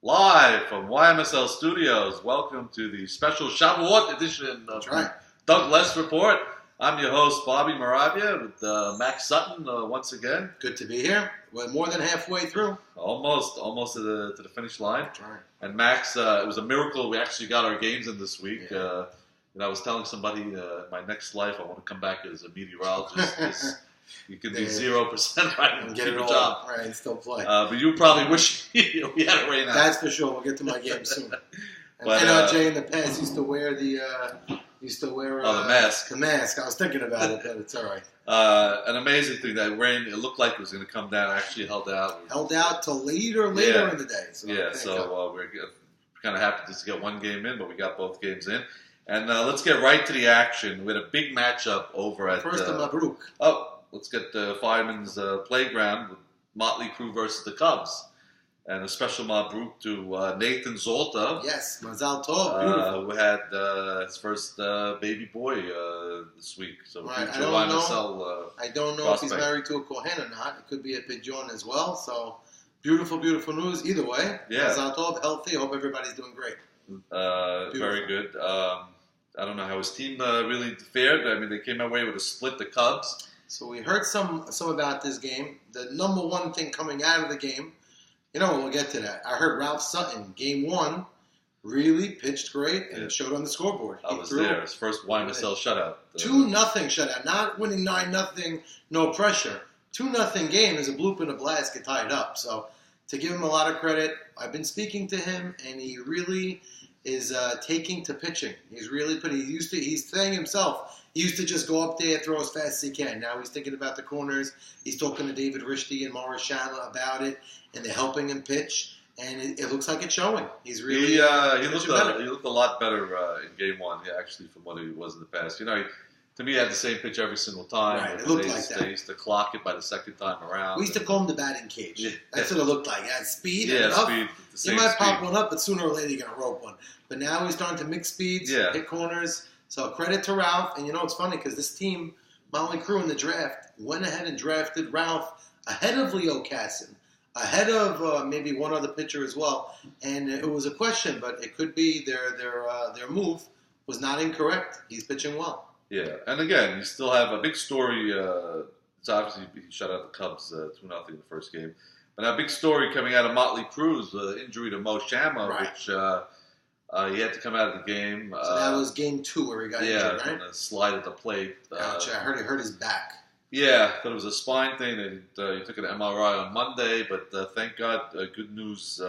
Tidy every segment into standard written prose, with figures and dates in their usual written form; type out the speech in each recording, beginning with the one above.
Live from YMSL Studios. Welcome to the special Shavuot edition of the DougLESS Report. I'm your host, Bobby Moravia, with Max Sutton once again. Good to be here. We're more than halfway through. Almost to the finish line. That's right. And Max, it was a miracle we actually got our games in this week. Yeah. I was telling somebody in my next life I want to come back as a meteorologist. You can be 0% right and get it all job. right and still play. But you probably wish we had it right now. That's for sure. We'll get to my game soon. But, Jay in the past used to wear the mask. The mask. I was thinking about it, but it's all right. An amazing thing, that rain, it looked like it was going to come down. Actually held out. Held out till later in the day. So we're kind of happy just to get one game in, but we got both games in. And let's get right to the action. We had a big matchup over at... First of Mabruk. Let's get the Fireman's Playground with Motley Crue versus the Cubs. And a special Mabruk to Nathan Zolta. Yes, Mazal Tov, beautiful. Who had his first baby boy this week. So right. I don't know if he's married to a Kohen or not. It could be a Pidgeon as well. So beautiful, beautiful news. Either way, Mazal Tov, healthy. I hope everybody's doing great. Very good. I don't know how his team really fared. I mean, they came away with a split, the Cubs. So we heard some about this game. The number one thing coming out of the game, we'll get to that. I heard Ralph Sutton, game one, really pitched great, and it showed on the scoreboard. I was there. His first YMSL shutout. 2-0 shutout. Not winning 9-0, no pressure. 2-0 game is a bloop and a blast, get tied up. So to give him a lot of credit, I've been speaking to him, and he really is taking to pitching. He's really he's saying himself, he used to just go up there, throw as fast as he can. Now he's thinking about the corners. He's talking to David Rishti and Morris Shama about it, and they're helping him pitch. And it looks like it's showing. He's really he looked a lot better in game one, actually, from what he was in the past. To me, he had the same pitch every single time. Right, it looked like that. They used to clock it by the second time around. We used to call him the batting cage. Yeah. That's what it looked like. Yeah, speed. Speed. He might pop one up, but sooner or later you're going to rope one. But now he's starting to mix speeds, hit corners. So credit to Ralph. And it's funny because this team, Motley Crue in the draft, went ahead and drafted Ralph ahead of Leo Casson, ahead of maybe one other pitcher as well. And it was a question, but it could be their move was not incorrect. He's pitching well. Yeah, and again, you still have a big story. It's obviously he shut out the Cubs 2-0 in the first game. But a big story coming out of Motley Crue's injury to Mo Shama, which he had to come out of the game. So that was game 2 where he got injured, right? Yeah, slide at the plate. Gotcha. I heard he hurt his back. Yeah, but it was a spine thing. He took an MRI on Monday, but thank God, good news.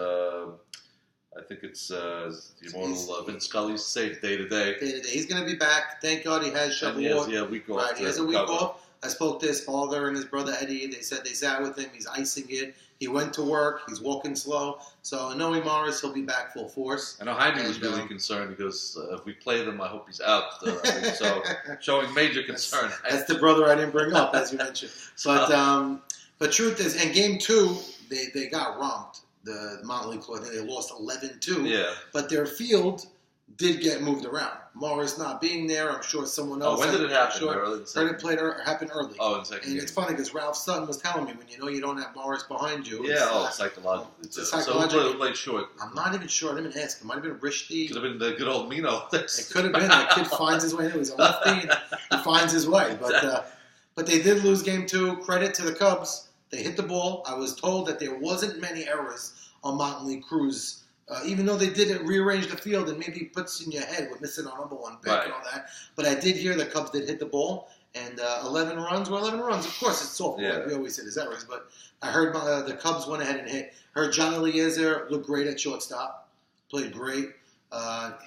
I think it's the immortal Vince Scully's safe day to day. He's going to be back. Thank God he has Shavuot. He has a week off. Right, he has a week off. I spoke to his father and his brother Eddie. They said they sat with him. He's icing it. He went to work. He's walking slow. So knowing Morris, he'll be back full force. I know Jaime was really concerned because if we play them, I hope he's out. So showing major concern. That's the brother I didn't bring up, as you mentioned. But truth is, in game 2, they got romped. The Motley Crue, I think they lost 11-2. Yeah. But their field did get moved around. Morris not being there, I'm sure someone else. When did it happen? Happened early. Oh, in second. And it's funny because Ralph Sutton was telling me when you don't have Morris behind you. Psychologically. Psychologically. So who played short? I'm not even sure. I didn't even ask. It might have been Rishti. Could have been the good old Mino. It could have been. The kid finds his way. He's a lefty and he finds his way. But they did lose game 2. Credit to the Cubs. They hit the ball. I was told that there wasn't many errors on Motley Crue's. Even though they didn't rearrange the field and maybe puts in your head with missing our number one pick and all that. But I did hear the Cubs did hit the ball. And 11 runs. Well, 11 runs. Of course, it's softball. Like we always say there's errors. But I heard the Cubs went ahead and hit. Heard John Eliezer looked great at shortstop. Played great.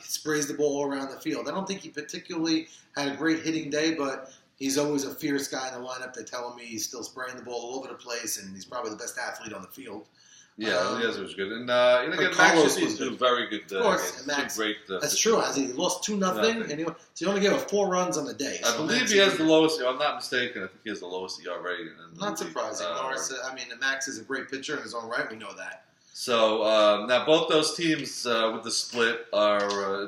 Sprays the ball all around the field. I don't think he particularly had a great hitting day, but he's always a fierce guy in the lineup. They're telling me he's still spraying the ball all over the place, and he's probably the best athlete on the field. Yeah, Eliezer was good. And again, Max is doing very good. Of course, and Max, great. That's true. He lost 2-0, and so he only gave up 4 runs on the day. I believe he has the lowest, if I'm not mistaken, I think he has the lowest ERA. Not surprising. Morris, Max is a great pitcher in his own right. We know that. So now both those teams with the split are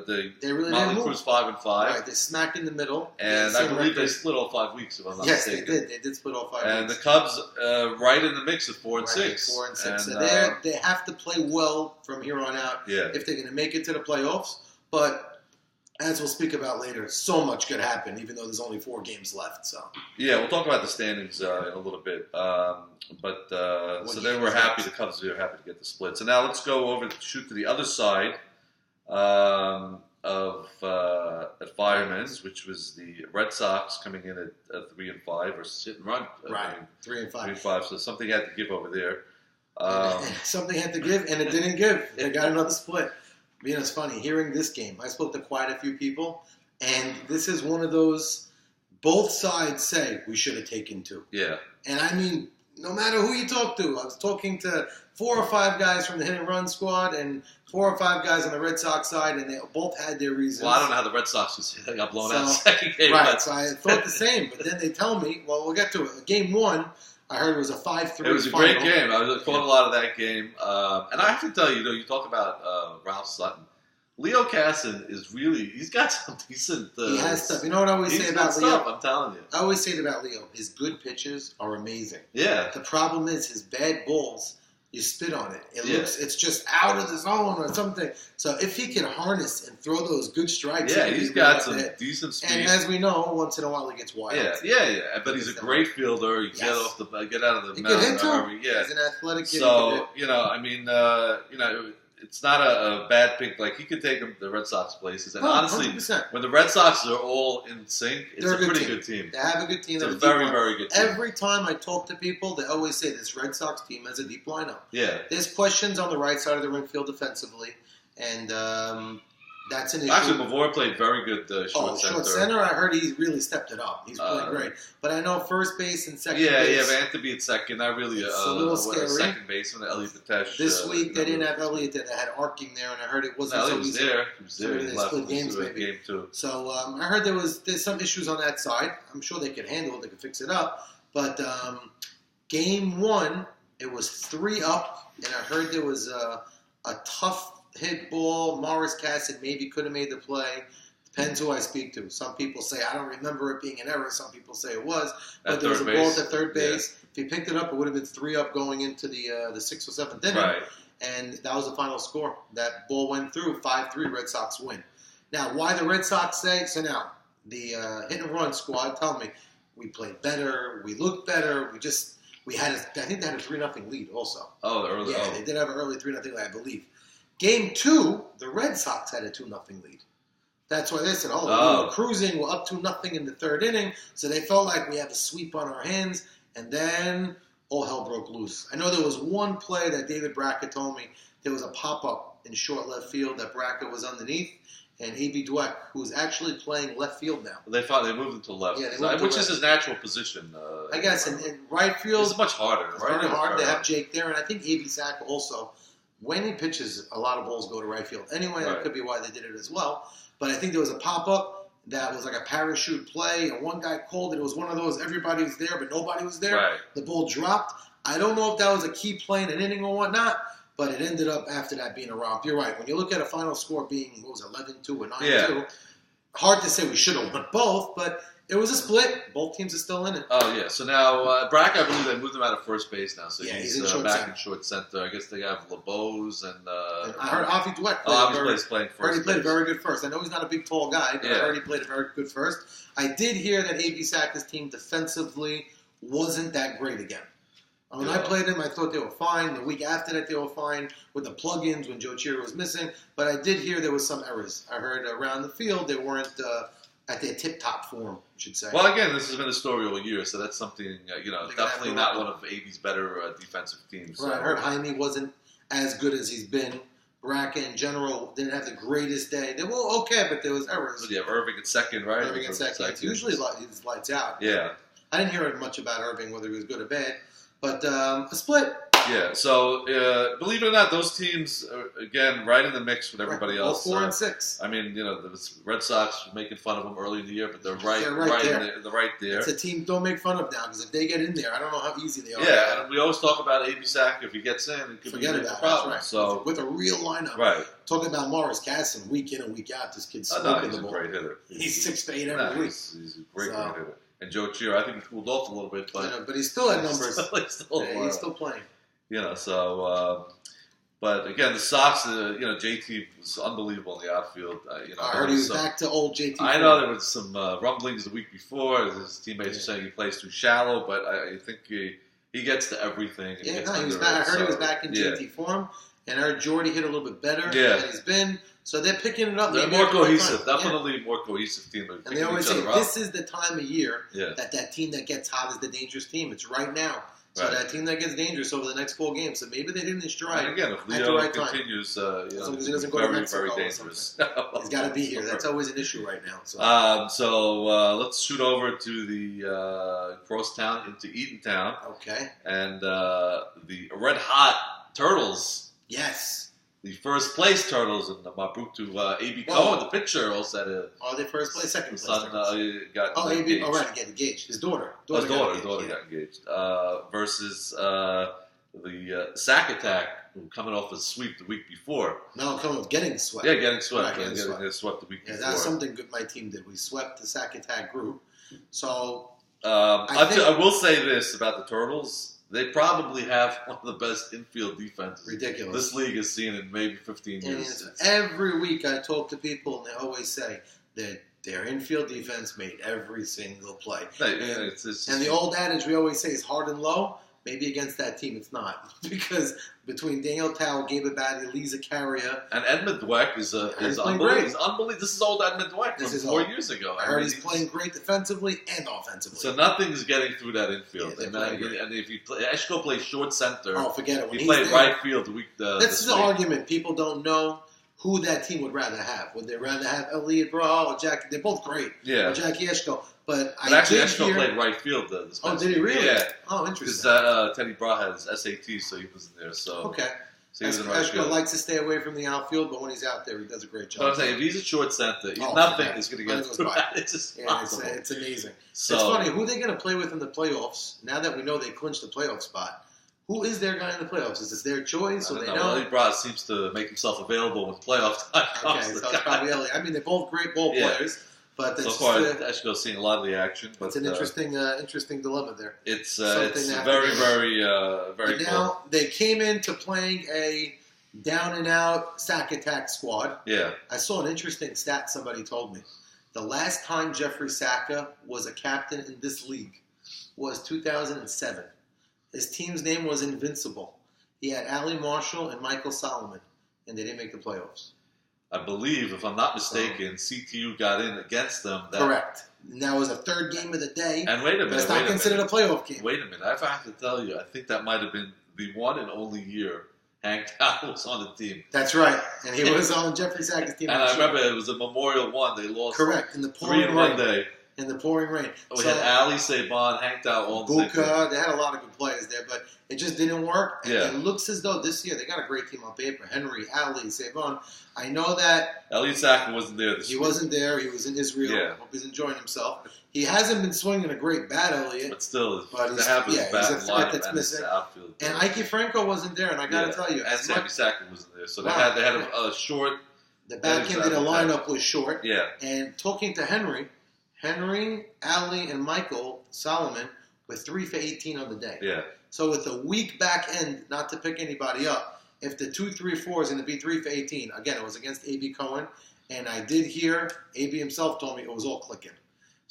the really Motley Crew's 5-5. Right, they're smack in the middle. And I believe they split all 5 weeks, if I'm not mistaken. Yes, they did. They did split all 5 weeks. And the Cubs right in the mix at 4-6. 4-6. And, so they have to play well from here on out if they're going to make it to the playoffs. But as we'll speak about later, so much could happen, even though there's only 4 games left. So yeah, we'll talk about the standings in a little bit. So they were happy. The Cubs were happy to get the split. So now let's go over shoot to the other side of at Fireman's, which was the Red Sox coming in at 3-5 versus Hit and Run. Right, 3-5. 3-5. So something had to give over there. Something had to give, and it didn't give. They got another split. You know, it's funny hearing this game. I spoke to quite a few people, and this is one of those. Both sides say we should have taken 2. Yeah, and I mean, no matter who you talk to, I was talking to 4 or 5 guys from the Hit and Run squad and 4 or 5 guys on the Red Sox side, and they both had their reasons. Well, I don't know how the Red Sox just got blown out in the second game. Right, so I thought the same, but then they tell me, well, we'll get to it. Game 1, I heard it was a 5-3 It was a final. great game. I was caught a lot of that game. And I have to tell you, you talk about Ralph Sutton. Leo Casson is really, he's got some decent... he has stuff. You know what I always say about Leo? I'm telling you. I always say it about Leo. His good pitches are amazing. Yeah. The problem is his bad balls, you spit on it. It's just out of the zone or something. So if he can harness and throw those good strikes... Yeah, he's got some decent speed. And as we know, once in a while he gets wild. Yeah. But he's a great fielder. You get out of the mound. He can hit too. Yeah. He's an athletic kid. So, I mean, it's not a bad pick. Like, he could take the Red Sox places. And honestly, 100%. when the Red Sox are all in sync, it's a pretty good team. They have a good team. It's a very, very good team. Every time I talk to people, they always say this Red Sox team has a deep lineup. Yeah. There's questions on the right side of the ring field defensively, and that's an issue. Actually, Mavor played very good short center. Short center, I heard he really stepped it up. He's playing great. But I know first base and second base. Yeah, Van to be at second. Not really a little scary. Second baseman, Elliot Patesh. This week they didn't have Elliot. They had Arking there, and I heard it wasn't so easy. He was there. They split games maybe. Game 2. So I heard there's some issues on that side. I'm sure they could handle it. They could fix it up. But game 1, it was 3 up, and I heard there was a tough hit ball. Morris Casson maybe could have made the play. Depends who I speak to. Some people say, I don't remember it being an error. Some people say it was. But there was a ball at the third base. Yeah. If he picked it up, it would have been 3 up going into the 6th or 7th inning. Right. And that was the final score. That ball went through. 5-3, Red Sox win. Now, why the Red Sox say? So now, the Hit and Run squad tell me, we played better. We looked better. I think they had a 3-0 lead also. Oh, the early. Yeah, they did have an early 3-0 lead, I believe. Game 2, the Red Sox had a 2-0 lead. That's why they said, we were cruising, we're up 2-0 in the 3rd inning, so they felt like we had a sweep on our hands, and then all hell broke loose. I know there was one play that David Brackett told me, there was a pop-up in short left field that Brackett was underneath, and A.B. Dweck, who's actually playing left field now. They moved him to left, which is his natural position. I guess, in right field. It's much harder. It's very hard. They have Jake there, and I think A.B. Sack also. When he pitches, a lot of balls go to right field. Anyway, that could be why they did it as well. But I think there was a pop-up that was like a parachute play, and one guy called it. It was one of those, everybody was there, but nobody was there. Right. The ball dropped. I don't know if that was a key play in an inning or whatnot, but it ended up after that being a romp. You're right. When you look at a final score being, 11-2 or 9-2, hard to say we should have won both, but it was a split. Both teams are still in it. Oh, yeah. So now, Brackett, I believe they moved him out of first base now. So he's in back in short center. I guess they have LeBeau's and I heard Avi Dweck playing first. I heard he played very good first. I know he's not a big, tall guy, but I heard he played very good first. I did hear that A.B. Sack's team defensively wasn't that great again. When I played them, I thought they were fine. The week after that, they were fine with the plug-ins when Joe Chira was missing. But I did hear there was some errors. I heard around the field they weren't at their tip-top form, I should say. Well, again, this has been a story all year, so that's something, definitely not one of AB's better defensive teams. Right, I heard Jaime wasn't as good as he's been. Brackett, in general, didn't have the greatest day. They were okay, but there was errors. But you have Irving at second, right? Irving at second. It's usually he's lights out. Yeah. I didn't hear much about Irving, whether he was good or bad. But a split. Yeah, so believe it or not, those teams are, again, right in the mix with everybody else. 4 and 6. I mean, the Red Sox were making fun of them early in the year, but they're right there. It's a team don't make fun of now, because if they get in there, I don't know how easy they are. Yeah, and we always talk about A.B. Sack. If he gets in, it could be a problem. Right. So with a real lineup. Right. Talking about Morris Casson, week in and week out, this kid's he's the ball. A great hitter. He's 6 to 8 every week. He's a great hitter. And Joe Cheer, I think he cooled off a little bit, but he's still at numbers. He's still playing. But again, the Sox, JT was unbelievable in the outfield. I heard he was back to old JT. I know there was some rumblings the week before. His teammates were saying he plays too shallow, but I think he gets to everything. He was back. I heard he was back in JT form, and I heard Jordy hit a little bit better than he's been. So they're picking it up. They're more cohesive. Definitely more cohesive team. And they always say this is the time of year that team that gets hot is the dangerous team. It's right now. So that team that gets dangerous over the next 4 games. So maybe they didn't stride. And again, if Leo continues, as long as he doesn't go to Mexico, very dangerous. He's got to be here. That's always an issue right now. So let's shoot over to the crosstown into Eatontown. Okay. And the red hot Turtles. Yes. The first place Turtles and Mabruk to A.B. Cohen, the pitcher, also had a. Oh, they first place, second place. Son got A.B. Oh, right, get engaged. His daughter. His daughter got engaged. Versus the Sack Attack, coming off a sweep the week before. No, coming off getting swept. Yeah, getting swept. Getting swept the week before. That's something good my team did. We swept the Sack Attack group. So I will say this about the Turtles. They probably have one of the best infield defenses this league has seen in maybe 15 years. Every week I talk to people, and they always say that their infield defense made every single play. And the old adage we always say is hard and low. Maybe against that team it's not. Because between Daniel Tao, Gabe Abadi, Lee Zakaria... And Edmund Dweck is unbelievable. He's unbelievable. This is old Edmund Dweck from 4 years ago. I heard he's playing great defensively and offensively. So nothing's getting through that infield. And if you play... Eshko plays short center. Oh, forget it. He played right field the week... This is the argument. People don't know who that team would rather have. Would they rather have Elliot Bra or Jackie? They're both great. Yeah. Or Jackie Eshko. But actually, Eshko played right field. Did he really? Yeah. Oh, interesting. Because Teddy Bra has SAT, so he wasn't there. So okay. So he was in right field. Eshko likes to stay away from the outfield, but when he's out there, he does a great job. But I'm saying, if he's a short center, nothing is going to get through that. It's amazing. So, it's funny. Who are they going to play with in the playoffs? Now that we know they clinched the playoff spot, who is their guy in the playoffs? Is this their choice? I don't know. Elliot Bra seems to make himself available when playoff time comes. Okay, so it's probably Elliot. I mean, they're both great ball players. But so far, Eshko's seen a lot of the action. But it's an interesting dilemma there. It's very but now they came into playing a down-and-out Sack Attack squad. Yeah. I saw an interesting stat somebody told me. The last time Jeffrey Saka was a captain in this league was 2007. His team's name was Invincible. He had Ali Marshall and Michael Solomon, and they didn't make the playoffs. I believe, if I'm not mistaken, CTU got in against them. Correct. And that was a third game of the day. And wait a minute. But it's not considered a playoff game. Wait a minute. I have to tell you, I think that might have been the one and only year Hank Dow was on the team. That's right. And he was on Jeffrey Sacker's team. And I remember it was a Memorial one. They lost correct. In the pouring 3 in 1 day. In the pouring rain. We had Ali Saban, Hank Dow, all Buka. They had a lot of good players there, but it just didn't work. And it looks as though this year they got a great team on paper. Henry, Ali, Saban. I know that Elliot Sacker wasn't there this week. He wasn't there. He was in Israel. Yeah. Hope he's enjoying himself. He hasn't been swinging a great bat, Elliot. But still, he's a threat that's missing. And Ike Franco wasn't there, and I got to tell you. And Sammy Sacker wasn't there. So they had a short... The back end of the lineup was short. Yeah. And talking to Henry, Ali, and Michael Solomon were 3 for 18 on the day. Yeah. So with a weak back end, not to pick anybody up, if the 2-3-4 is going to be 3 for 18, again, it was against A.B. Cohen, and I did hear A.B. himself told me it was all clicking.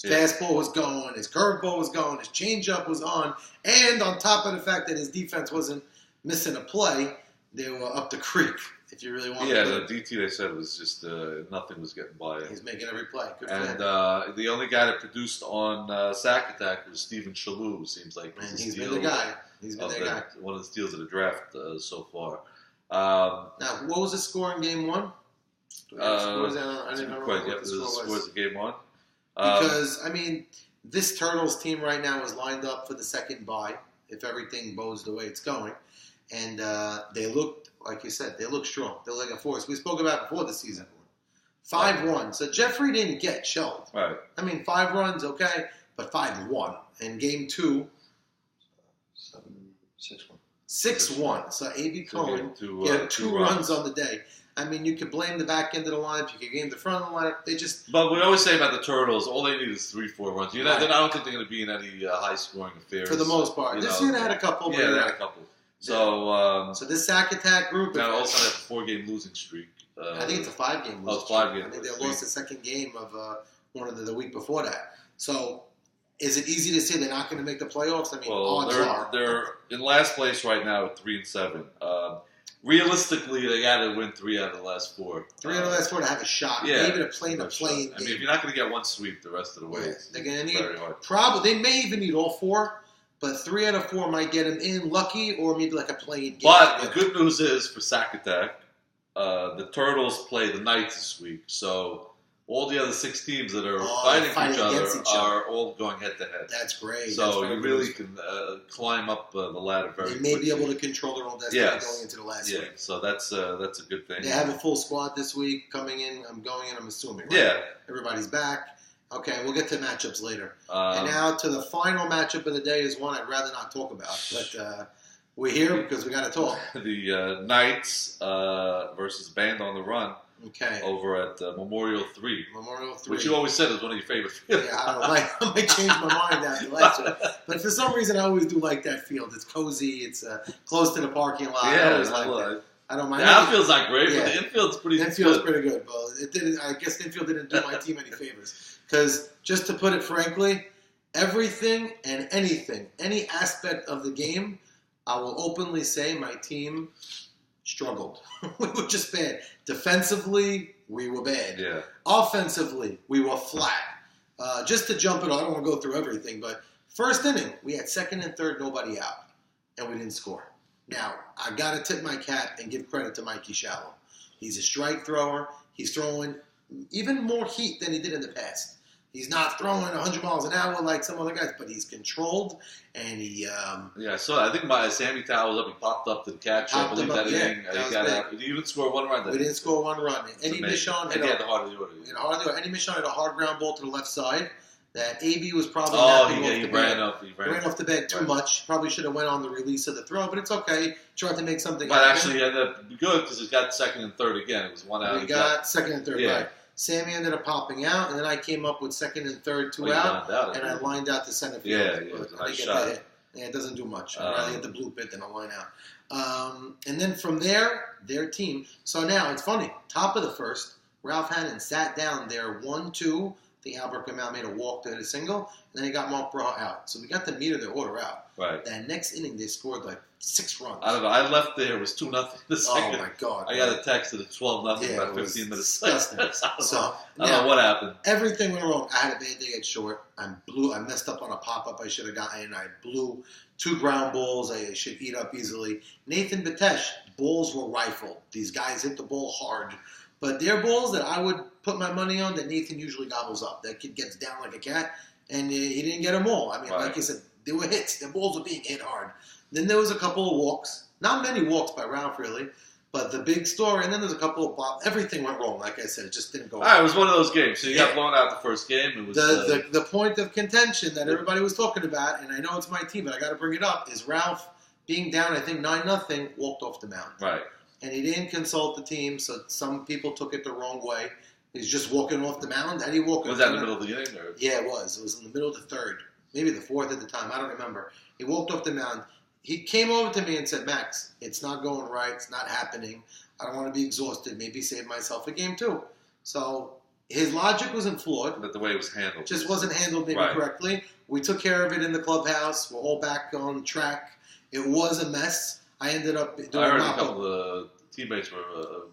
His fastball was going, his curveball was going, his changeup was on, and on top of the fact that his defense wasn't missing a play, they were up the creek. If you really want to. Yeah, the DT they said was just nothing was getting by. He's making every play. Good and the only guy that produced on Sack Attack was Stephen Shalhoub. Seems like he's been the guy. He's been the guy. One of the steals of the draft so far. Now, what was the score in Game 1? I didn't know what the scores of Game 1. Because this Turtles team right now is lined up for the second bye if everything goes the way it's going. And they looked, like you said, they looked strong. They look like a force. We spoke about it before the season. 5-1. So Jeffrey didn't get shelled. Right. I mean, 5 runs, okay, but 5-1. And game 2, 6-1. 6-1. So A.B. Cohen two had 2 runs on the day. I mean, you could blame the back end of the lineup. You could blame the front of the lineup. They just... But we always say about the Turtles, all they need is 3-4 runs. You know, Right. I don't think they're going to be in any high-scoring affairs. For the most part. This year they had a couple. Yeah, they had a couple. So this sack attack group... now also they have a 4-game losing streak. I think it's a 5-game losing it's 5 streak. I think they lost the second game of one of the week before that. So... is it easy to say they're not going to make the playoffs? I mean, odds are. They're in last place right now at 3-7. Realistically, they got to win 3 out of the last 4. 3 out of the last 4 to have a shot. Yeah, maybe to play in the play-in game. I mean, if you're not going to get one sweep the rest of the way, they're going to need very hard. probably. They may even need all 4, but 3 out of 4 might get them in lucky, or maybe like a play-in game. But the good news is for Sack Attack, the Turtles play the Knights this week, so. All the other 6 teams that are fighting each other are all going head-to-head. That's great. So you really can climb up the ladder very quickly. They may be able to control their own destiny going into the last week. So that's a good thing. They have a full squad this week coming in. I'm assuming. Right? Yeah. Everybody's back. Okay, we'll get to matchups later. And now to the final matchup of the day is one I'd rather not talk about. But we're here because we got to talk. The Knights versus Band on the Run. Okay. Over at Memorial 3. Memorial 3. Which you always said is one of your favorite fields. Yeah, I might change my mind after last year. But for some reason, I always do like that field. It's cozy. It's close to the parking lot. Yeah, I always like that. I don't mind. The outfield's not great, but the infield's pretty good. Infield's pretty good. Well, it didn't. I guess the infield didn't do my team any favors. Because, just to put it frankly, everything and anything, any aspect of the game, I will openly say my team struggled. We were just bad. Defensively, we were bad. Yeah. Offensively, we were flat. Just to jump it, I don't want to go through everything, but first inning, we had second and third, nobody out, and we didn't score. Now, I got to tip my cap and give credit to Mikey Shallow. He's a strike thrower. He's throwing even more heat than he did in the past. He's not throwing 100 miles an hour like some other guys, but he's controlled, and he... so I think Sammy Towell was up. He popped up to the catch. I believe that inning. He even scored 1 run. We didn't score 1 run. Eddie Michon hit the heart of the order. Eddie Michon hit a hard ground ball to the left side that AB was probably he ran off the bed too much. Probably should have went on the release of the throw, but it's okay. Tried to make something happen. But actually, ended up good because it got second and third again. It was 1 out. We got second and third, right. Sammy ended up popping out, and then I came up with second and third, 2 out, and I lined out the center field. Yeah, it was a nice shot. Yeah, it doesn't do much. I'd rather hit the blue pit than a line out. And then from there, their team. So now, it's funny. Top of the first, Ralph Hannon sat down there 1-2. I think Albert Gamal made a walk to hit a single, and then he got Mark Braha out. So we got the meat of the order out. Right. That next inning, they scored like 6 runs. I don't know. I left there. It was 2-0 the second. Oh, my God. I got a text at 12-0 about 15 minutes later. So, I don't know what happened. Everything went wrong. I had a bad day at short. I messed up on a pop-up I should have gotten. I blew 2 ground balls I should eat up easily. Nathan Batesh, balls were rifled. These guys hit the ball hard. But they're balls that I would put my money on that Nathan usually gobbles up. That kid gets down like a cat, and he didn't get them all. I mean, like I said, they were hits. The balls were being hit hard. Then there was a couple of walks. Not many walks by Ralph, really. But the big story, and then there's a couple of bombs. Everything went wrong, like I said. It just didn't go right. It was one of those games. So you got blown out the first game. It was the point of contention that everybody was talking about, and I know it's my team, but I got to bring it up, is Ralph being down, I think, 9-0, walked off the mound. Right. And he didn't consult the team, so some people took it the wrong way. He's just walking off the mound. How do you walk? Was that in the middle of the inning? Or? Yeah, it was. It was in the middle of the third, maybe the fourth at the time. I don't remember. He walked off the mound. He came over to me and said, "Max, it's not going right. It's not happening. I don't want to be exhausted. Maybe save myself a game too." So his logic wasn't flawed. But the way it was handled. Just wasn't handled maybe correctly. We took care of it in the clubhouse. We're all back on track. It was a mess. I ended up doing I heard a couple of teammates were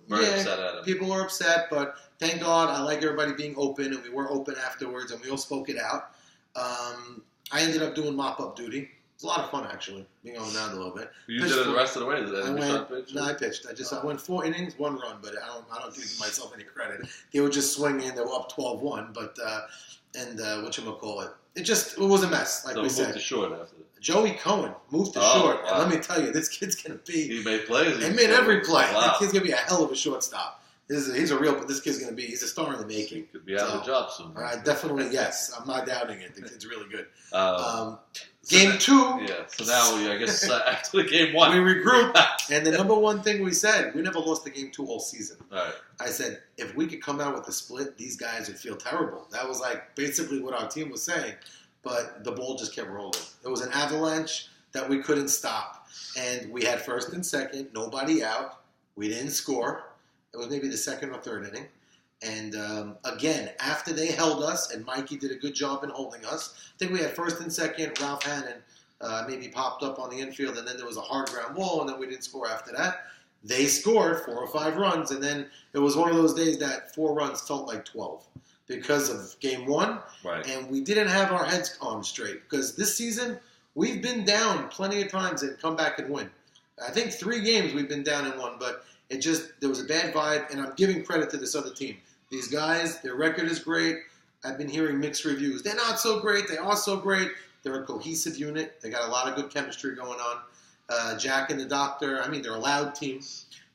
very upset at him. People were upset, but thank God I like everybody being open, and we were open afterwards, and we all spoke it out. I ended up doing mop-up duty. It was a lot of fun, actually, being on the mound a little bit. You did it the rest of the way? I pitched. I went 4 innings, 1 run, but I don't give myself any credit. They were just swinging. They were up 12-1, but and whatchamacallit. It was a mess, like we said. Moved to short after that. Joey Cohen moved to short. Wow. And let me tell you, this kid's going to be... He made plays. He made every play. Wow. That kid's going to be a hell of a shortstop. This kid's going to be... He's a star in the making. He could be out of the job soon. Definitely, yes. I'm not doubting it. The kid's really good. So game 2. Yeah, so now I guess after the game 1. We regroup, and the number one thing we said, we never lost the game 2 all season. Right. I said, if we could come out with a split, these guys would feel terrible. That was like basically what our team was saying, but the ball just kept rolling. It was an avalanche that we couldn't stop, and we had first and second, nobody out. We didn't score. It was maybe the second or third inning. And again, after they held us, and Mikey did a good job in holding us, I think we had first and second. Ralph Hannon maybe popped up on the infield, and then there was a hard ground ball, and then we didn't score after that. They scored 4 or 5 runs, and then it was one of those days that 4 runs felt like 12 because of game 1. Right. And we didn't have our heads on straight because this season we've been down plenty of times and come back and win. I think 3 games we've been down and won, but there was a bad vibe, and I'm giving credit to this other team. These guys, their record is great. I've been hearing mixed reviews. They're not so great. They are so great. They're a cohesive unit. They got a lot of good chemistry going on. Jack and the Doctor, they're a loud team.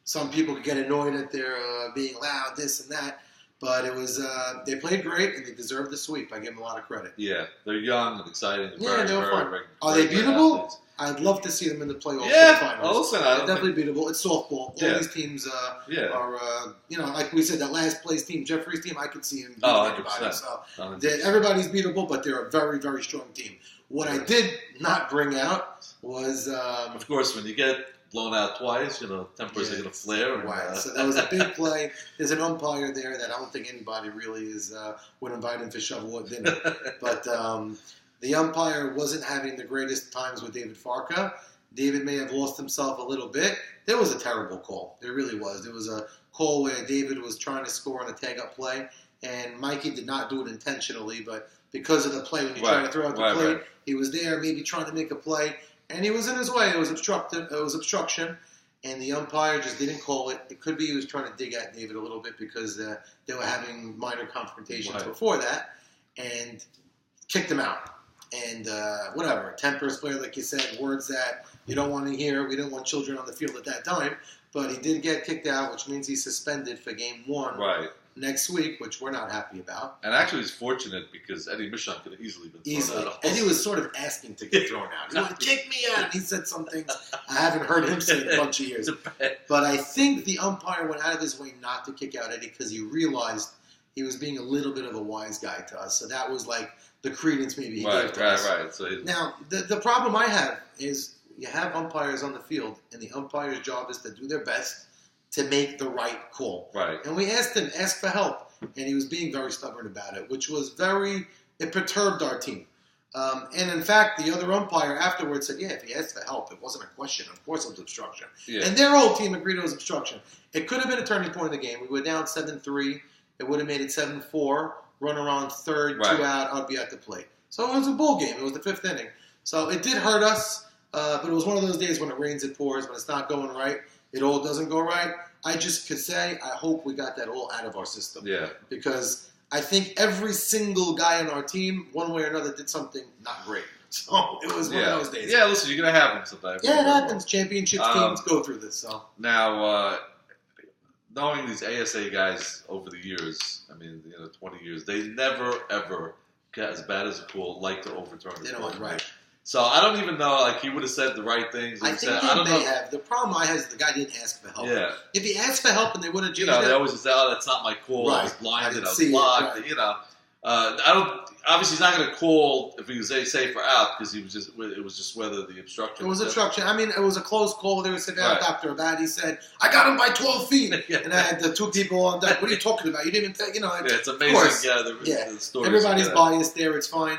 Some people could get annoyed at their being loud, this and that. But it was they played great, and they deserved the sweep. I give them a lot of credit. Yeah, they're young and exciting. And they were fun. Are they very beatable? athletes. I'd love to see them in the playoffs. Yeah, the finals. well, listen, They're definitely beatable. It's softball. All these teams are, like we said, that last place team, Jeffrey's team, I could see him beating anybody. So everybody's beatable, but they're a very, very strong team. What I did not bring out was... of course, when you get blown out twice, tempers are going to flare. Right, so that was a big play. There's an umpire there that I don't think anybody really would invite him for shovel dinner. But... the umpire wasn't having the greatest times with David Farka. David may have lost himself a little bit. There was a terrible call. There really was. There was a call where David was trying to score on a tag-up play, and Mikey did not do it intentionally, but because of the play, when you try to throw out the plate, he was there maybe trying to make a play, and he was in his way. It was obstruction, and the umpire just didn't call it. It could be he was trying to dig at David a little bit because they were having minor confrontations before that, and kicked him out. And whatever, temperance player, like you said, words that you don't want to hear. We didn't want children on the field at that time. But he did get kicked out, which means he's suspended for game 1 next week, which we're not happy about. And actually, he's fortunate because Eddie Michon could have easily been thrown out. Eddie was sort of asking to get thrown out. He wanted to kick me out. And he said some things I haven't heard him say in a bunch of years. But I think the umpire went out of his way not to kick out Eddie because he realized he was being a little bit of a wise guy to us. So that was like the credence maybe he gave to us. Right. So now, the problem I have is you have umpires on the field, and the umpire's job is to do their best to make the right call. Right. And we asked for help, and he was being very stubborn about it, which was it perturbed our team. And in fact, the other umpire afterwards said, if he asked for help, it wasn't a question. Of course it was obstruction. Yeah. And their whole team agreed it was obstruction. It could have been a turning point in the game. We were down 7-3. It would have made it 7-4. Runner on third, 2 out, I'd be at the plate. So it was a bowl game. It was the 5th inning. So it did hurt us, but it was one of those days when it rains, it pours. When it's not going right, it all doesn't go right. I just could say I hope we got that all out of our system. Yeah. Because I think every single guy on our team, one way or another, did something not great. So it was one of those days. Yeah, listen, you're going to have them sometimes. Yeah, it happens. Championship teams go through this. So now, knowing these ASA guys over the years, 20 years, they never, ever, as bad as a call, like to overturn the call. Right. So I don't even know, he would have said the right things. I think they may have. The problem I have is the guy didn't ask for help. Yeah. If he asked for help and they would have changed they always say, that's not my call. I was blinded. I was blocked. Obviously, he's not going to call if he was safe or out because it was just whether the obstruction. It was obstruction. It was a close call. They were sitting down, Dr. Abad. He said, I got him by 12 feet. And I had the 2 people on deck. What are you talking about? You didn't even it's amazing. The story. Everybody's biased there. It's fine.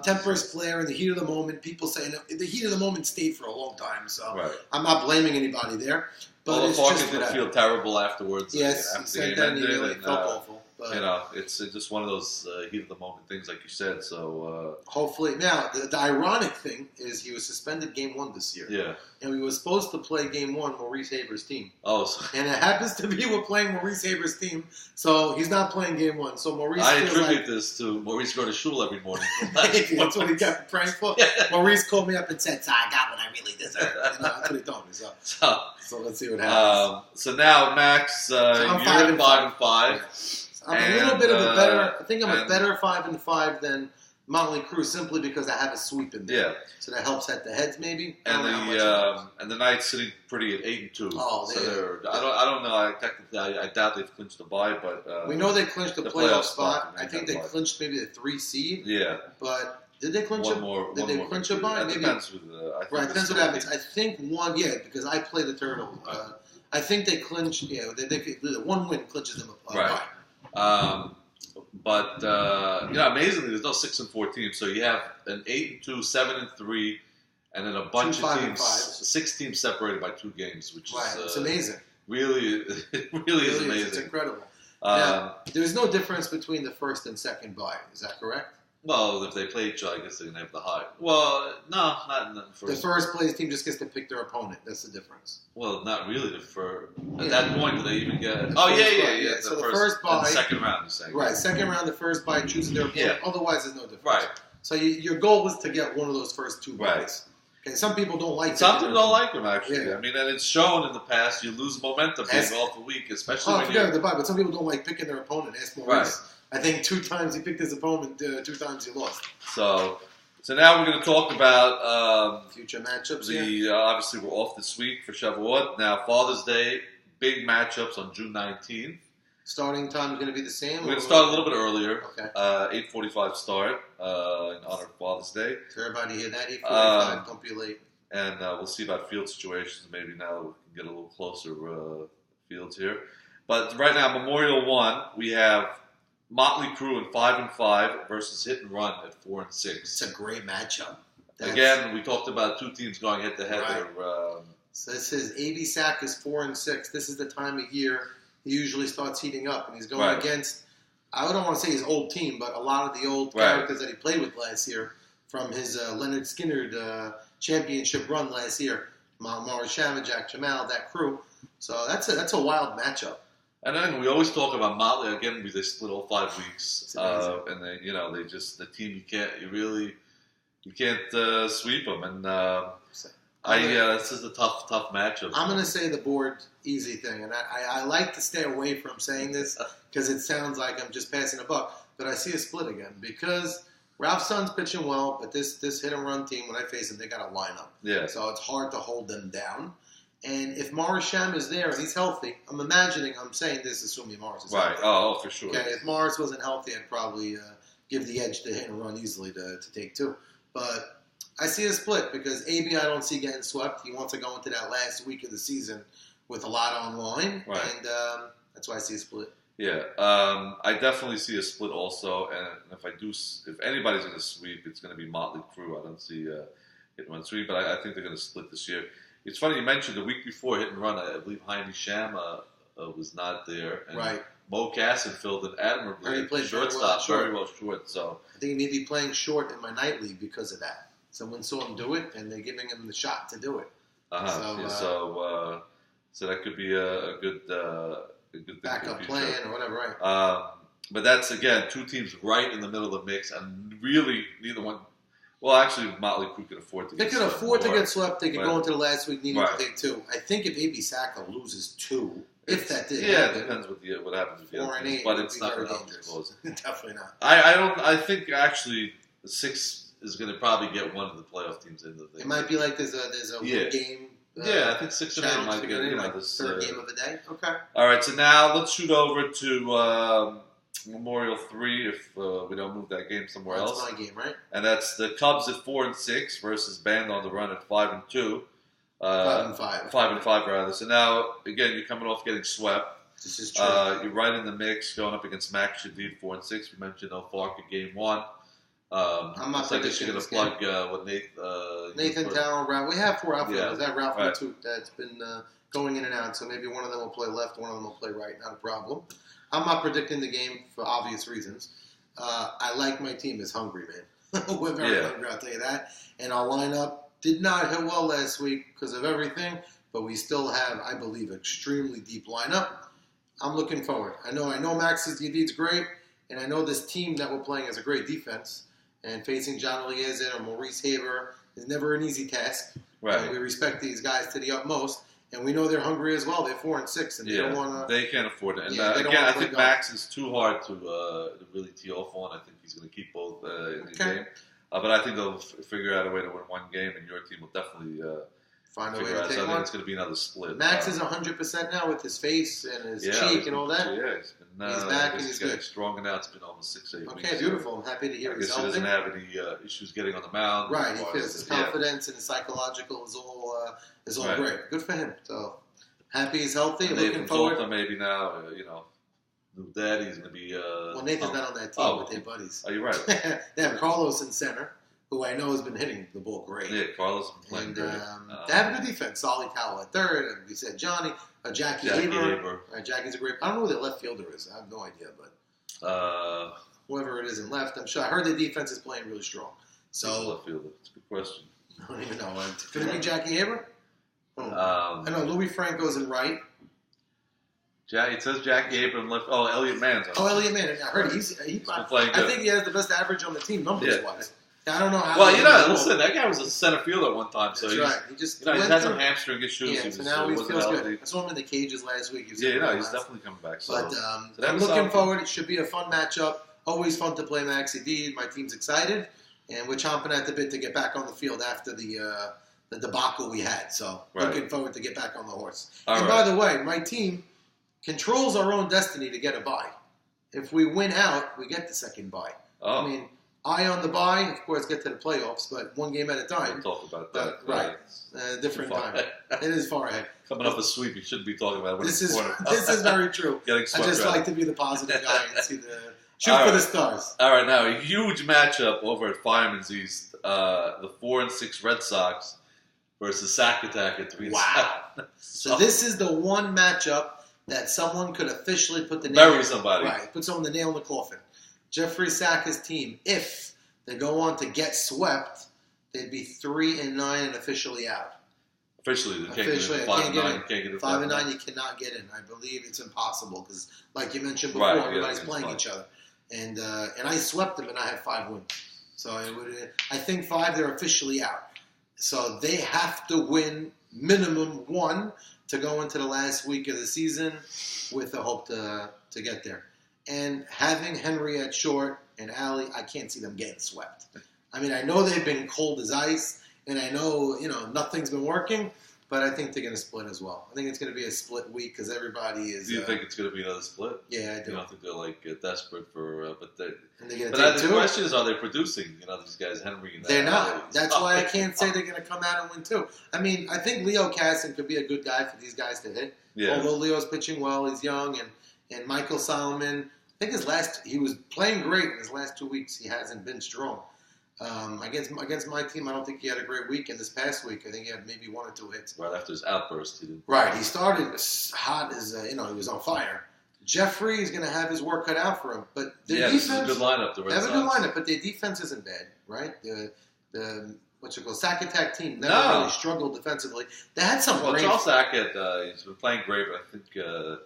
Temperance player in the heat of the moment. People saying the heat of the moment stayed for a long time. So I'm not blaming anybody there. But Farkas didn't feel terrible afterwards. Yes, he said that and he felt awful. But it's just one of those heat of the moment things, like you said. So hopefully, now the ironic thing is he was suspended game 1 this year. Yeah. And we were supposed to play game 1 Maurice Haber's team. Oh, and it happens to be we're playing Maurice Haber's team, so he's not playing game 1. So Maurice, I attribute this to Maurice going to shul every morning. That's what he got praying for. Maurice called me up and said, "So I got what I really deserve." That's what he told me. So let's see what happens. So now, Max, you're 5-5. I'm a little bit of a better. I think I'm a better 5-5 than Motley Crue, simply because I have a sweep in there. Yeah. So that helps at the heads, maybe. And the Knights sitting pretty at 8-2. Oh, so I don't know. I doubt they've clinched the bye, but we know they clinched the playoff spot. I think they clinched maybe the 3 seed. Yeah. But did they clinch Did they clinch a bye? It depends with right, depends what happens. I think because I play the Turtle. I think they clinched. Yeah, the 1 win clinches them a bye. But amazingly, there's no 6-4 teams. So you have an 8-2, 7-3, and then a bunch of teams, 6 teams separated by 2 games, which is it's amazing. Really, it really is amazing. It's incredible. Now, there's no difference between the first and second bye. Is that correct? Well, if they play each other, I guess they're gonna have the high. Well, no, not in the first. The first place team just gets to pick their opponent. That's the difference. Well, not really. At that point, do they even get? Yeah. So the first bye, the second round, you're saying. Right, second round, the first bye chooses their opponent. Yeah. Otherwise, there's no difference. Right. So your goal was to get one of those first 2 byes. Right. Okay. Some people don't like. Some people don't like them, actually. Yeah. I mean, and it's shown in the past. You lose momentum being off a week, especially when forget the bye. But some people don't like picking their opponent. Ask Maurice. Right. I think 2 times he picked his opponent, 2 times he lost. So now we're going to talk about future matchups. Obviously, we're off this week for Shavuot. Now, Father's Day, big matchups on June 19th. Starting time is going to be the same? We're going to start a little bit earlier. Okay. 8:45 start in honor of Father's Day. So everybody hear that? 8:45, don't be late. And we'll see about field situations. Maybe now we can get a little closer fields here. But right now, Memorial 1, we have Motley Crue at 5-5 versus Hit and Run at 4-6. It's a great matchup. Again, we talked about 2 teams going head to head. Right. So this is AB Sack is 4-6. This is the time of year he usually starts heating up, and he's going against. I don't want to say his old team, but a lot of the old characters that he played with last year from his Leonard Skinner championship run last year. Maurice Shama, Jack Jamal, that crew. So that's a wild matchup. And then we always talk about Motley again. They split all 5 weeks, and they just the team you can't sweep them. And this is a tough matchup. I'm going to say the board easy thing, and I like to stay away from saying this because it sounds like I'm just passing a buck. But I see a split again because Ralph Son's pitching well, but this hit and run team, when I face them, they got a lineup. Yeah. So it's hard to hold them down. And if Maurice Sham is there and he's healthy, I'm saying this assuming Maurice is healthy. Right, oh, for sure. Okay, if Maurice wasn't healthy, I'd probably give the edge to hit and run easily to take 2. But I see a split because AB I don't see getting swept. He wants to go into that last week of the season with a lot on line. Right. And that's why I see a split. Yeah, I definitely see a split also. And if anybody's going to sweep, it's going to be Motley Crue. I don't see hit and run sweep, but I think they're going to split this year. It's funny you mentioned the week before hit and run. I believe Jaime Shama was not there, and Mo Casson filled in admirably. He played shortstop, very well short. So I think he may be playing short in my night league because of that. Someone saw him do it, and they're giving him the shot to do it. So that could be a good backup plan or whatever, right? But that's again 2 teams right in the middle of the mix, and really neither one. Well, actually, Motley Crue can afford to get swept. They could afford to get swept. They could go into the last week needing to take 2. I think if AB Saka loses 2, if that did happen, it depends what happens with the 4 and 8, but it's not going to help. Definitely not. I think actually 6 is going to probably get one of the playoff teams into the thing. It might be like there's a game. I think 6 and 8 might get this third game of the day. Okay. All right, so now let's shoot over to Memorial 3 if we don't move that game somewhere else. That's my game, right? And that's the Cubs at 4-6 versus Band on the Run at 5-2. 5-5. 5-5 rather. So now again, you're coming off getting swept. This is true. You're right in the mix, going up against Max Shadid 4-6. We mentioned Fark in game 1. I'm not I guess you're going to plug what Nathan Tower, Ralph. We have 4 outfielders. That Ralph that's been going in and out. So maybe one of them will play left, one of them will play right. Not a problem. I'm not predicting the game for obvious reasons. I like my team is hungry, man. We're very hungry, I'll tell you that. And our lineup did not hit well last week because of everything, but we still have, I believe, an extremely deep lineup. I'm looking forward. I know Max's DD's great, and I know this team that we're playing has a great defense. And facing John Eliezer or Maurice Haber is never an easy task. Right. And we respect these guys to the utmost. And we know they're hungry as well. They're 4-6, and they don't want to. They can't afford it. And again, I think Max is too hard to really tee off on. I think he's going to keep both in the game. But I think they'll figure out a way to win one game, and your team will definitely find a way figure to out. take So I think one. it's going to be another split. Max is 100% now with his face and his cheek and all that. Yeah, he's been. He's back and he's getting good. Stronger now. It's been almost 6-8 weeks. Okay, beautiful. I'm happy to hear I guess he's he healthy. doesn't have any issues getting on the mound. Right, he feels his confidence and his psychological is all great. Good for him. So happy he's healthy. And Looking forward. Maybe now, new daddy's going to be. Well, Nathan's not on that team with their buddies. Oh, you're right. They have Carlos in center, who I know has been hitting the ball great. Yeah, Carlos has been playing great. They have a good defense. Solly Powell at third, and we said Johnny, Jackie Haber. Jackie's a great. I don't know who their left fielder is. I have no idea, but whoever it is in left, I'm sure. I heard the defense is playing really strong. So left fielder. It's a good question. I don't even know. Could it be Jackie Haber? I know Louis Franco's in right. It says Jackie Haber in left. Oh, Elliot Mann's on. Oh, Elliot Mann. I heard he's been playing good. I think he has the best average on the team numbers-wise. I don't know how. Well, listen, that guy was a center fielder at one time. So that's right. He just he's had some hamstring issues. Yeah, so now he feels good. I saw him in the cages last week. He's definitely coming back. So. But I'm looking forward. It should be a fun matchup. Always fun to play Maxi D. My team's excited, and we're chomping at the bit to get back on the field after the debacle we had. So looking forward to get back on the horse. By the way, my team controls our own destiny to get a bye. If we win out, we get the second bye. Oh. I mean, on the bye, of course, get to the playoffs, but one game at a time. We'll talk about that. Right. Different time. It is far ahead. Coming up a sweep, you shouldn't be talking about it. This is very true. I just like to be the positive guy and see the shoot for the stars. All right, now a huge matchup over at Fireman's East. The 4-6 Red Sox versus Sack Attack at 3-7. Wow. So this is the one matchup that someone could officially put the bury somebody. Right, put someone the nail in the coffin. Jeffrey Sacker's team, if they go on to get swept, they'd be 3-9 and officially out. Officially, they can't get in. 5-9. 5-9, you cannot get in. I believe it's impossible because, like you mentioned before, everybody's playing each other. And I swept them, and I had 5 wins. So I think 5, they're officially out. So they have to win minimum 1 to go into the last week of the season with the hope to get there. And having Henry at short and Alley, I can't see them getting swept. I mean, I know they've been cold as ice, and I know, nothing's been working, but I think they're going to split as well. I think it's going to be a split week because everybody is... Do you think it's going to be another split? Yeah, I do. You don't think they're desperate for... But the question is, are they producing, these guys, Henry and They're not. That's why I can't say they're going to come out and win, too. I mean, I think Leo Casson could be a good guy for these guys to hit. Yeah. Although Leo's pitching well, he's young, and Michael Solomon... I think he was playing great in his last 2 weeks. He hasn't been strong. Against my team, I don't think he had a great week. And this past week, I think he had maybe 1 or 2 hits. Right after his outburst, he didn't. Right, he started hot as he was on fire. Jeffrey is going to have his work cut out for him, but their defense. This is a good lineup. The Red Sox. They have a good lineup, but their defense isn't bad, right? The Sack Attack team never really struggled defensively. They had some. Well, Charles Sackett, he's been playing great, but I think.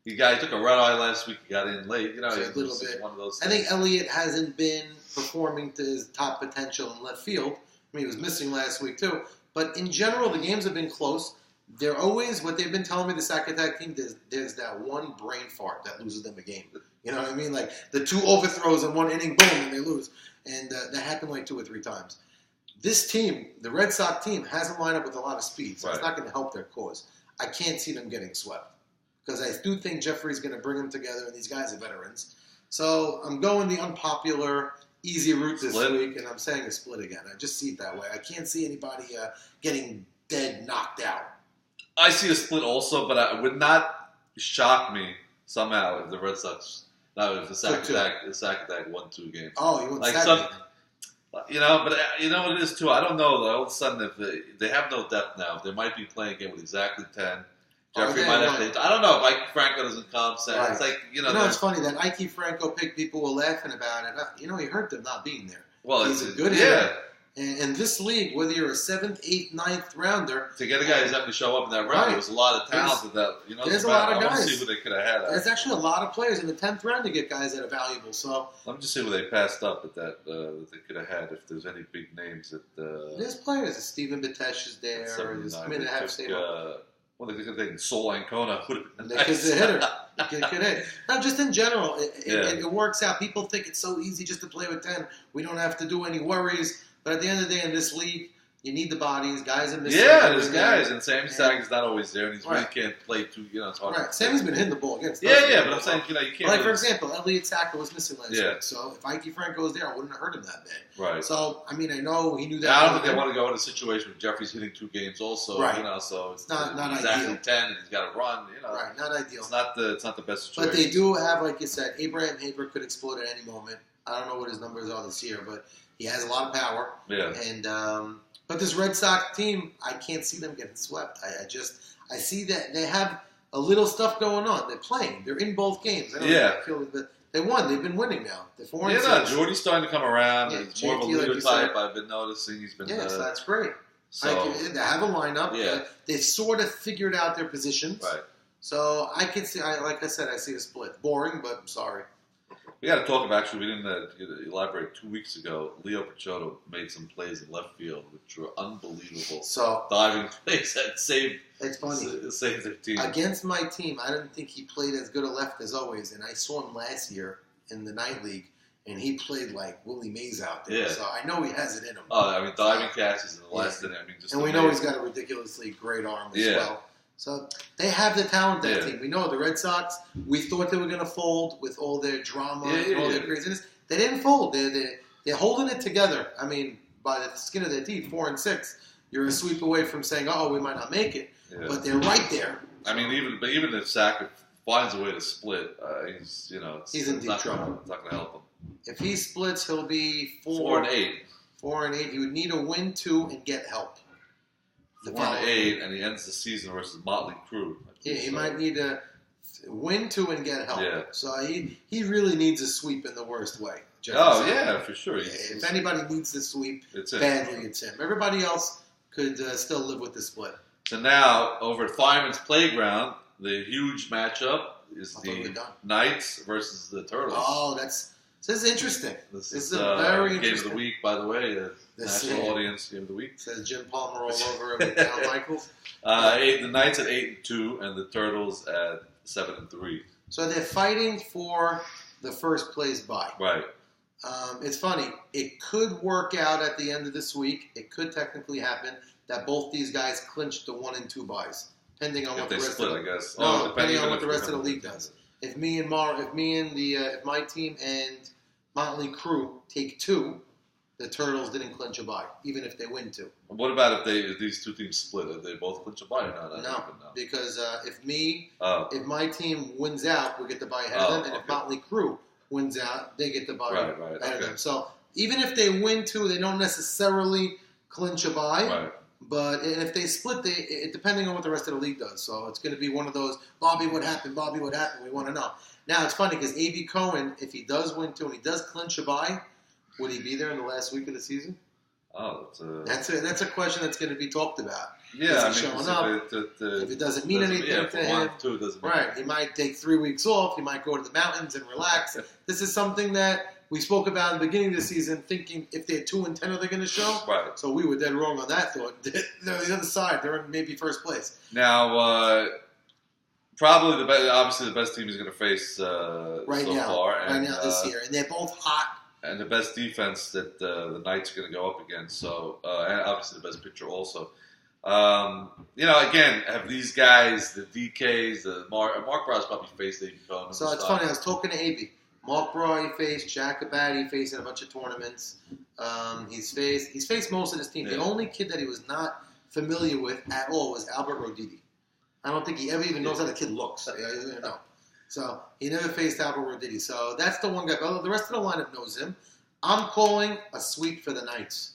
He took a red eye last week. He got in late. A little bit. One of those I think Elliott hasn't been performing to his top potential in left field. I mean, he was missing last week too. But in general, the games have been close. They're always what they've been telling me. The Sack Attack team, there's that one brain fart that loses them a game. You know what I mean? Like the 2 overthrows in 1 inning, boom, and they lose. And that happened like 2 or 3 times. This team, the Red Sox team, has a lineup with a lot of speed, so it's not going to help their cause. I can't see them getting swept. Because I do think Jeffrey's going to bring them together, and these guys are veterans. So I'm going the unpopular, easy route this week, and I'm saying a split again. I just see it that way. I can't see anybody getting dead, knocked out. I see a split also, but it would not shock me somehow if the Red Sox, if the Sack Attack won 2 games. Oh, you want but you know what it is too. I don't know. All of a sudden, if they have no depth now, they might be playing again with exactly 10. Jeffrey might have to. I don't know if Ike Franco doesn't come. So it's like it's funny that Ike Franco pick. People were laughing about it. He hurt them not being there. Well, he's a good hitter. And this league, whether you're a 7th, 8th, 9th rounder, to get a guy who's having to show up in that round, there was a lot of talent. There's a lot of guys. I want to see who they could have had. There's actually a lot of players in the 10th round to get guys that are valuable. So let me just see who they passed up at that they could have had if there's any big names that. There's players. Stephen Batesh is there. There's they have stayed up. Well, they could have taken Sol Ancona. Because the hitter. Could hit. No, just in general, it works out. People think it's so easy just to play with 10. We don't have to do any worries. But at the end of the day, in this league, you need the bodies. Guys are missing. Yeah, there's guys. And Sammy Sagan's not always there. And he really can't play too, it's hard. Right. Sammy's been hitting the ball against us. Yeah, but I'm saying, you can't. Like, for example, Elliott Sacker was missing last week. So if Ike Franco was there, I wouldn't have hurt him that bad. Right. So, I know he knew that. I don't think they want to go in a situation where Jeffrey's hitting 2 games also. Right. So it's not exactly ideal. 10 and he's got to run. Right, not ideal. It's not the best situation. But they do have, like you said, Abraham Haber could explode at any moment. I don't know what his numbers are this year, but he has a lot of power. Yeah. And but this Red Sox team, I can't see them getting swept. I see that they have a little stuff going on. They're playing. They're in both games. They won. They've been winning now. They're 4-6. Jordy's starting to come around. Yeah, he's more of a leader type. I've been noticing. He's been. So that's great. So they have a lineup. Yeah. They've sort of figured out their positions. Right. So I can see. Like I said, I see a split. Boring, but I'm sorry. We got to talk about, actually, we didn't elaborate 2 weeks ago. Leo Picciotto made some plays in left field, which were unbelievable. So diving plays that saved their team. Against my team, I didn't think he played as good a left as always, and I saw him last year in the night league, and he played like Willie Mays out there. Yeah. So I know he has it in him. Diving catches in the last inning. And we know he's got a ridiculously great arm as well. So they have the talent, that team. We know the Red Sox, we thought they were going to fold with all their drama and all their craziness. They didn't fold. They're holding it together. By the skin of their teeth, 4-6. You're a sweep away from saying, we might not make it. Yeah. But they're right there. Even if Sacker finds a way to split, he's in deep trouble. It's not going to help him. If he splits, he'll be 4-8. 4-8. He would need a win, 2, and get help. 4-8, and he ends the season versus Motley Crue. He might need a win, 2, and get help. Yeah. So he really needs a sweep in the worst way. For sure. If anybody needs to sweep badly, it's him. Everybody else could still live with the split. So now, over at Fireman's Playground, the huge matchup is the Knights versus the Turtles. Oh, this is interesting. This is a very game of the week, by the way. National audience game of the week. Says Jim Palmer all over him with Al Michaels. The Knights at 8-2, and the Turtles at 7-3. So they're fighting for the first place bye. Right. It's funny. It could work out at the end of this week. It could technically happen that both these guys clinch the 1 and 2 buys, depending on what the rest of the league does. If my team and Motley Crue take 2, the Turtles didn't clinch a bye, even if they win 2. What about if these two teams split? If they both clinch a bye or not? No, because if my team wins out, we get the bye ahead of them, and if Motley Crue wins out, they get the bye ahead of them. So even if they win 2, they don't necessarily clinch a bye. Right. But if they split, depending on what the rest of the league does. So it's going to be one of those, Bobby, what happened? Bobby, what happened? We want to know. Now, it's funny because A.B. Cohen, if he does win 2 and he does clinch a bye, would he be there in the last week of the season? Oh, that's a question that's going to be talked about. Yeah, is he showing up? If it doesn't mean anything to him, he might take 3 weeks off. He might go to the mountains and relax. This is something that we spoke about in the beginning of the season, thinking if they're 2-10, are they going to show? Right. So we were dead wrong on that thought. They're the other side. They're in maybe first place. Now, probably obviously the best team is going to face right now this year, and they're both hot. And the best defense that the Knights are going to go up against. So, and obviously the best pitcher also. Again, have these guys, the DKs, Mark Brow's probably faced A.B. Cohen. So it's funny. I was talking to A.B. Mark Brough, he faced Jack Abad, he faced in a bunch of tournaments. He's faced most of his team. Yeah. The only kid that he was not familiar with at all was Albert Roditi. I don't think he ever even knows how the kid looks. He doesn't know. So he never faced Albert Roditi. So that's the one guy. But the rest of the lineup knows him. I'm calling a sweep for the Knights.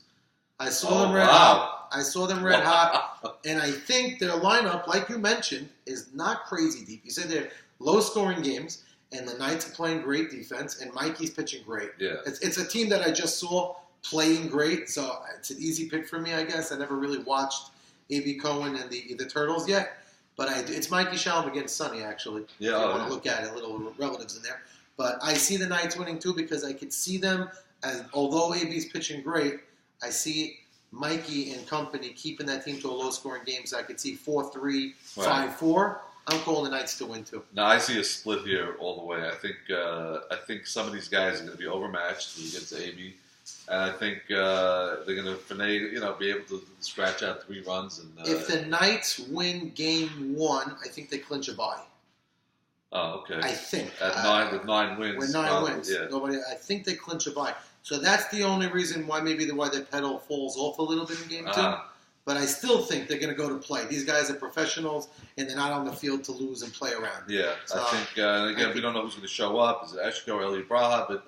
I saw them red hot. I saw them red hot. And I think their lineup, like you mentioned, is not crazy deep. You said they're low-scoring games, and the Knights are playing great defense, and Mikey's pitching great. Yeah. It's a team that I just saw playing great, so it's an easy pick for me, I guess. I never really watched A.B. Cohen and the Turtles yet, but it's Mikey Shalom against Sonny, actually. Yeah, if you want to look at it, little relatives in there. But I see the Knights winning, too, because I could see them, as although A.B.'s pitching great, I see Mikey and company keeping that team to a low-scoring game, so I could see 4-3, 5-4. I'm calling the Knights to win, too. No, I see a split here all the way. I think some of these guys are going to be overmatched against AB, and I think they're going to be able to scratch out 3 runs. And if the Knights win Game 1, I think they clinch a bye. Oh, okay. I think with 9 wins. With 9 wins, yeah. I think they clinch a bye. So that's the only reason why the pedal falls off a little bit in Game 2. But I still think they're going to go to play. These guys are professionals, and they're not on the field to lose and play around. Yeah, so, I think, again, we don't know who's going to show up. Is it Eshko or Eli Braha? But,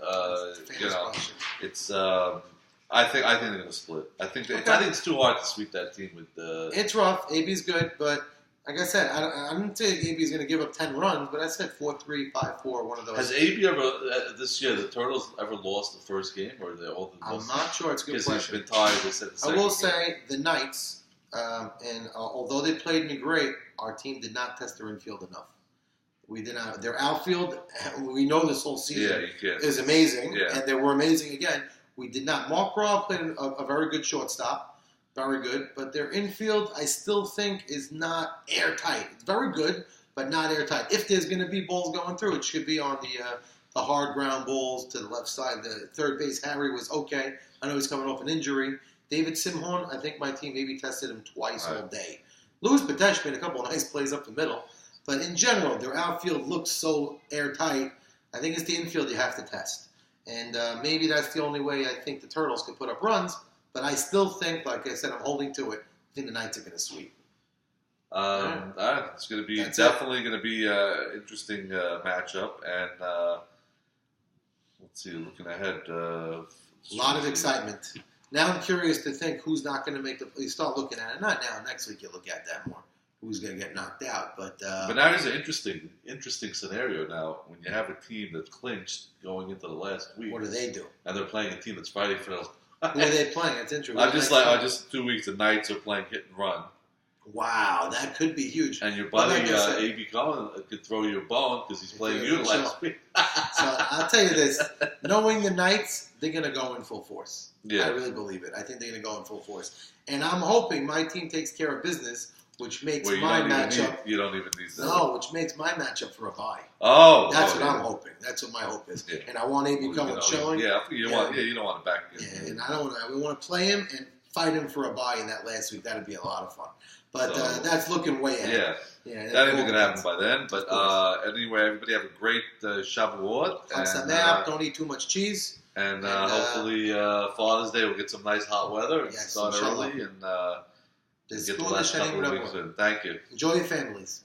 it's, I think they're going to split. I think it's too hard to sweep that team with It's rough. AB's good, but like I said, I didn't say AB's going to give up 10 runs, but I said 4-3, 5-4, one of those. Has AB ever, this year, the Turtles ever lost the first game? Or they all I'm not sure. It's a good question. Been tied, they said I will say the Knights, and although they played me great, our team did not test their infield enough. We did not. Their outfield, we know this whole season is amazing, and they were amazing again. We did not. Mark Brawl played a very good shortstop. Very good, but their infield, I still think, is not airtight. It's very good, but not airtight. If there's going to be balls going through, it should be on the hard ground balls to the left side. The third base, Harry, was okay. I know he's coming off an injury. David Simhorn, I think my team maybe tested him twice all day. Louis Patesh made a couple of nice plays up the middle, but in general, their outfield looks so airtight. I think it's the infield you have to test, and maybe that's the only way I think the Turtles could put up runs. But I still think, like I said, I'm holding to it. I think the Knights are going to sweep. It's going to be definitely going to be an interesting matchup. And let's see, looking ahead. A lot of excitement. Now I'm curious to think who's not going to make the. You start looking at it. Not now. Next week you look at that more. Who's going to get knocked out? But now there's an interesting scenario now when you have a team that's clinched going into the last week. What do they do? And they're playing a team that's fighting for those. Who are they playing? It's interesting. Just 2 weeks, the Knights are playing hit and run. Wow, that could be huge. And your buddy, A.B. Cohen, could throw you a bone because he's playing you last week. So I'll tell you this. Knowing the Knights, they're going to go in full force. Yeah. I really believe it. I think they're going to go in full force. And I'm hoping my team takes care of business, which makes my matchup. You don't even need that. No, which makes my matchup for a bye. That's what I'm hoping. That's what my hope is. Yeah. And I want A.B. Cohen showing. You don't want to back him. Yeah, and we want to play him and fight him for a bye in that last week. That'd be a lot of fun. But that's looking way ahead. Yeah, that ain't going to happen by then. But anyway, everybody have a great Shavuot. Don't eat too much cheese. And hopefully Father's Day we'll get some nice hot weather and start early and get the last couple of weeks in. Thank you. Enjoy your families.